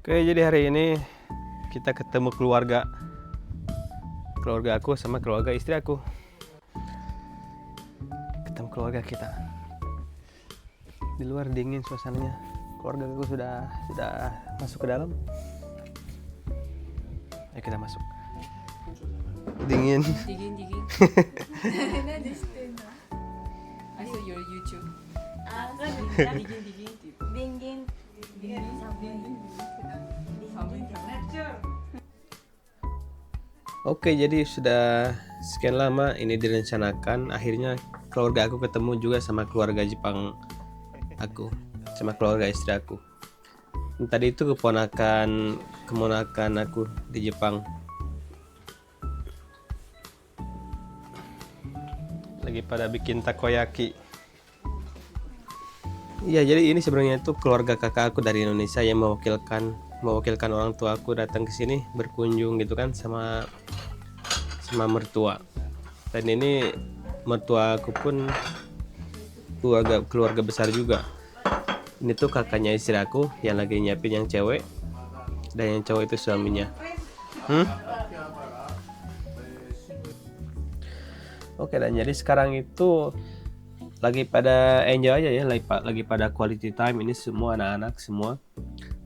Oke, jadi hari ini kita ketemu keluarga aku sama keluarga istri aku. Ketemu keluarga kita. Di luar dingin suasananya. Keluarga aku sudah masuk ke dalam. Ayo kita masuk. Dingin. Digging. I saw your YouTube. Digging. Oke, jadi sudah sekian lama ini direncanakan. Akhirnya keluarga aku ketemu juga sama keluarga Jepang aku, sama keluarga istri aku. Tadi itu keponakan aku di Jepang. Lagi pada bikin takoyaki. Iya, jadi ini sebenarnya itu keluarga kakak aku dari Indonesia yang mewakilkan orang tua aku datang ke sini berkunjung gitu kan sama mertua. Dan ini mertua aku pun keluarga besar juga. Ini tuh kakaknya istri aku yang lagi nyiapin yang cewek, dan yang cowok itu suaminya. Oke, dan jadi sekarang itu lagi pada enjoy aja ya, lagi pada quality time. Ini semua anak-anak semua.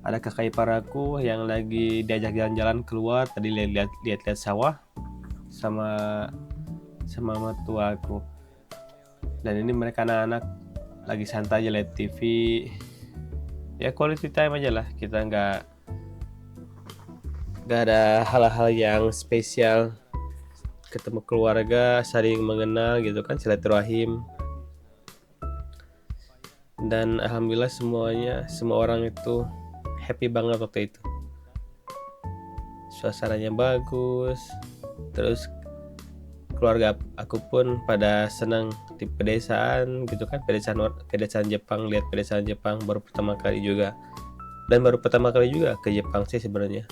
Ada kakak ipar aku yang lagi diajak jalan-jalan keluar, tadi lihat sawah sama mertua aku. Dan ini mereka anak-anak lagi santai aja lihat TV. Ya quality time aja lah, kita nggak ada hal-hal yang spesial. Ketemu keluarga, saling mengenal gitu kan, silaturahim. Dan alhamdulillah semua orang itu happy banget waktu itu. Suasananya bagus. Terus keluarga aku pun pada senang di pedesaan gitu kan, pedesaan Jepang, lihat pedesaan Jepang baru pertama kali juga. Dan baru pertama kali juga ke Jepang sih sebenarnya.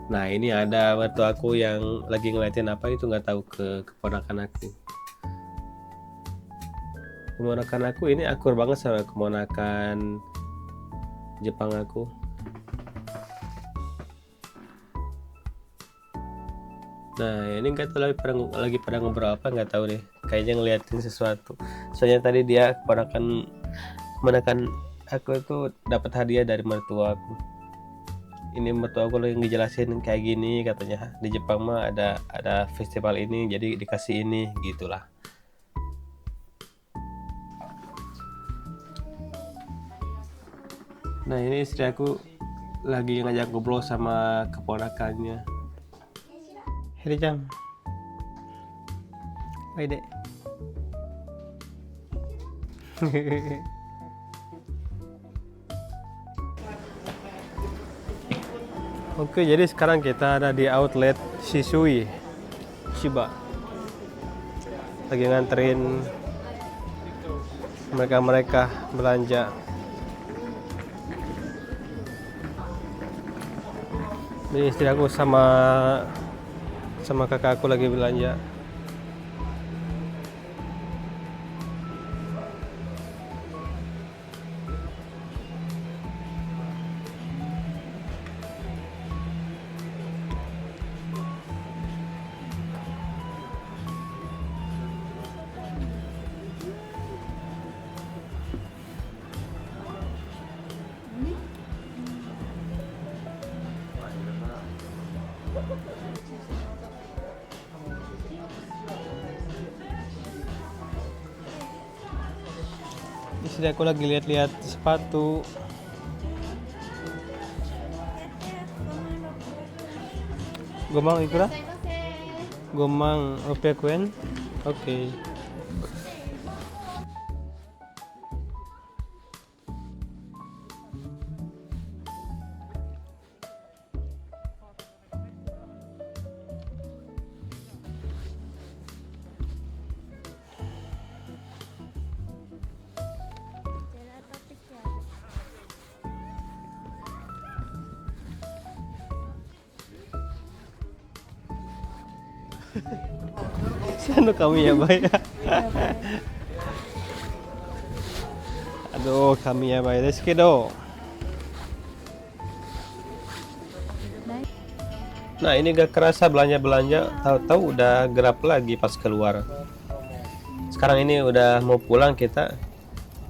Nah, ini ada mertua aku yang lagi ngeliatin apa itu, nggak tahu, ke keponakan aku. Keponakan aku ini akur banget sama keponakan Jepang aku. Nah, ini nggak tahu lagi pada ngobrol apa, nggak tahu deh. Kayaknya ngeliatin sesuatu. Soalnya tadi dia keponakan aku itu dapat hadiah dari mertua aku. Ini mertua aku lagi ngejelasin kayak gini, katanya di Jepang mah ada festival ini, jadi dikasih ini gitulah. Nah, ini istri aku lagi ngajak ngobrol sama keponakannya. Heri-chan. Hai, Dek. Oke, jadi sekarang kita ada di outlet Shisui Shiba. Lagi nganterin mereka belanja. Ini istri aku sama kakak aku lagi belanja. Istri aku lagi lihat-lihat sepatu. Gomang ikura? Gomang 600 yen? Oke. Ano kami ya, Bay? Aduh, kami ya, Bay. Desu kedo. Nah ini gak kerasa belanja, tahu-tahu udah gelap lagi pas keluar. Sekarang ini udah mau pulang kita,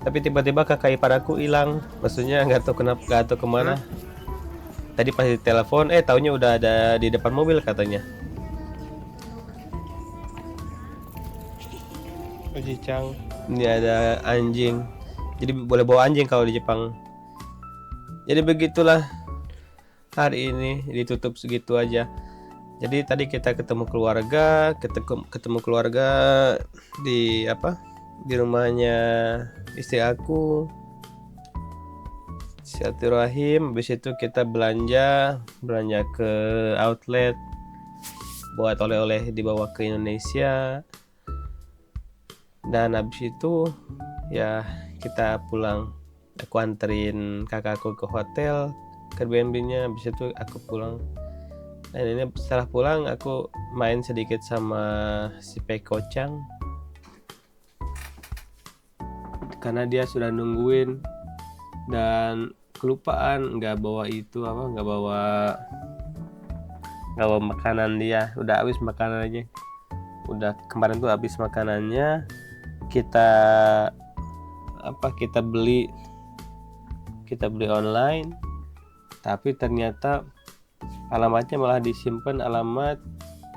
tapi tiba-tiba kakak ipar aku hilang. Maksudnya nggak tahu kenapa, nggak tahu kemana. Tadi pas ditelepon, taunya udah ada di depan mobil katanya. Cang, ini ada anjing. Jadi boleh bawa anjing kalau di Jepang. Jadi begitulah hari ini ditutup segitu aja. Jadi tadi kita ketemu keluarga di di rumahnya istri aku, silaturahim. Habis itu kita belanja ke outlet buat oleh-oleh dibawa ke Indonesia. Dan habis itu ya kita pulang. Aku anterin kakakku ke hotel, ke Airbnb-nya. Habis itu aku pulang. Dan ini setelah pulang aku main sedikit sama si Peko-chan, karena dia sudah nungguin dan kelupaan nggak bawa makanan. Dia udah habis makanannya. Udah kemarin tuh habis makanannya. Kita beli online, tapi ternyata alamatnya malah disimpan alamat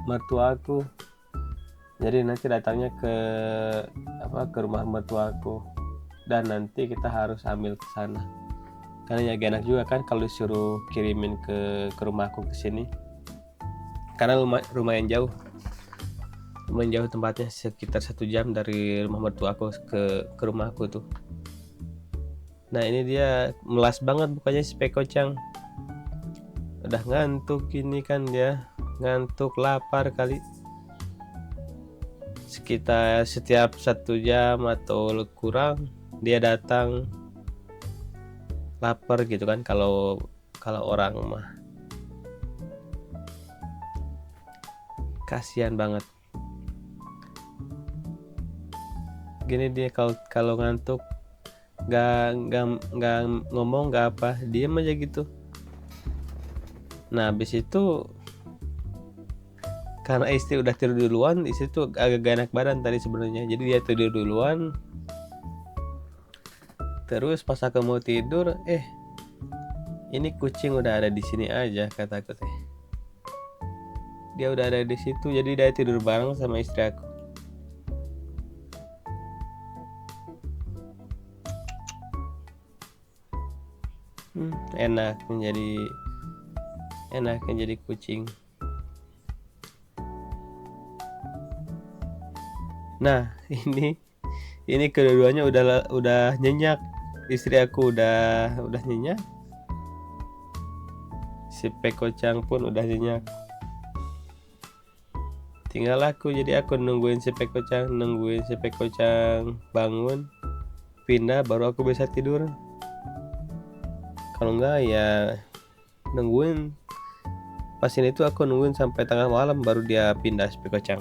mertuaku. Jadi nanti datangnya ke rumah mertuaku, dan nanti kita harus ambil ke sana. Karena ya gak enak juga kan kalau disuruh kirimin ke rumahku ke sini. Karena lumayan jauh tempatnya, sekitar 1 jam dari rumah mertuaku ke rumahku tuh. Nah ini dia melas banget bukannya si Peko-chan. Udah ngantuk ini kan, dia ngantuk, lapar kali. Sekitar setiap 1 jam atau kurang dia datang, lapar gitu kan kalau orang mah. Kasihan banget. Gini dia kalau ngantuk nggak ngomong, nggak apa, diem aja gitu. Nah habis itu karena istri udah tidur duluan, istri tuh agak gak enak badan tadi sebenarnya, jadi dia tidur duluan. Terus pas aku mau tidur, ini kucing udah ada di sini aja, kataku teh. Dia udah ada di situ, jadi dia tidur bareng sama istri aku. Enaknya jadi kucing. Nah ini kedua-duanya udah nyenyak. Istri aku udah nyenyak, si Peko-chan pun udah nyenyak. Tinggal aku, jadi aku nungguin si Peko-chan bangun, pindah, baru aku bisa tidur. Kalau enggak ya nungguin. Pas ini tuh aku nungguin sampai tengah malam baru dia pindah si Peko-chan.